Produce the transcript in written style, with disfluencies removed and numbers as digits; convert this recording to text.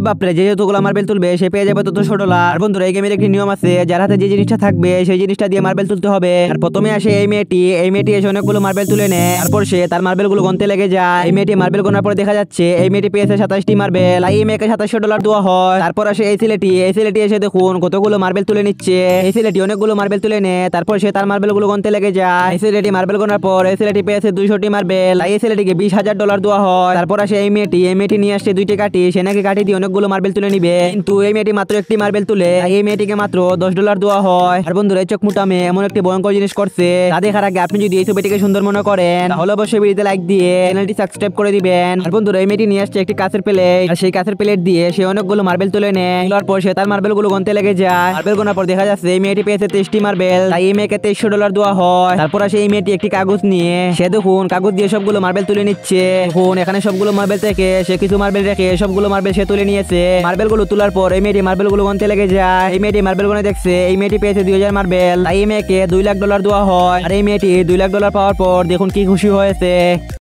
বাপরে, যে যতগুলো মার্বেল তুলবে সে পেয়ে যাবে তত $100। বন্ধুরা, এই গেমের একটি নিয়ম আছে, যার হাতে যে জিনিসটা থাকবে সেই জিনিসটা দিয়ে মার্বেল তুলতে হবে। আর প্রথমে আসে এই মেয়েটি এসে অনেকগুলো মার্বেল তুলে নেয়। তারপর সে তার মার্বেল গুলো গনতে লেগে যায়। এই মেয়েটি মার্বেল গোনার পর দেখা যাচ্ছে এই মেয়েটি পেয়েছে 27টি মার্বেল। এই মেয়েকে $2700 দেওয়া হয়। তারপর আসে এই ছেলেটি এসে দেখুন কতগুলো মার্বেল তুলে নিচ্ছে। এই ছেলেটি অনেকগুলো মার্বেল তুলে নেয়। তারপর সে তার মার্বেল গুলো গনতে লেগে যায়। এই ছেলেটি মার্বেল গোনার পর এই ছেলেটি পেয়েছে 200টি মার্বেল। এই ছেলেটিকে $20,000 দেওয়া হয়। তারপর আসে এই মেয়েটি নিয়ে আসছে 2টি কাঠি। সে নাকি কাঠি দিয়ে অনেকগুলো মার্বেল তুলে নিবে, কিন্তু এই মেয়েটি মাত্র একটি মার্বেল তুলে এই মেয়েটিকে মাত্র $10 দেওয়া হয়। আর বন্ধুরা, এই চোখমুটা মেয়ে এমন একটি ভয়ঙ্কর জিনিস করছে, তা দেখার আগে আপনি যদি এই ছবিটিকে সুন্দর মনে করেন তাহলে অবশ্যই ভিডিওতে লাইক দিয়ে চ্যানেলটি সাবস্ক্রাইব করে দিবেন। আর বন্ধুরা, এই মেয়েটি নিয়ে আসছে একটি কাঁচের প্লেট। আর সেই কাঁচের প্লেট দিয়ে সে অনেকগুলো মার্বেল তুলে নেয়। তোলার পর সে তার মার্বেল গুলো গনতে লেগে যায়। মার্বেল গোনার পর দেখা যাচ্ছে এই মেয়েটি পেয়েছে 23টি মার্বেল। তাই এই মেয়েকে $2300 দেওয়া হয়। তারপর আসে এই মেয়েটি একটি কাগজ নিয়ে সে দেখুন কাগজ দিয়ে সবগুলো মার্বেল তুলে নিচ্ছে। দেখুন এখানে সবগুলো মার্বেল থেকে সে কিছু মার্বেল রেখে সবগুলো মার্বেল সে তুলে নিয়েছে। মার্বেল গুলো তোলার পর এই মেয়েটি মার্বেল গুলো গনতে লেগে যায়। এই মেয়েটি মার্বেল গুলো দেখছে এই মেয়েটি পেয়েছে 2000 মার্বেল। তাই এই মেয়েকে $2 লাখ দেওয়া হয়। আর এই মেয়েটি $2 লাখ পাওয়ার পর দেখুন কি খুশি হয়েছে।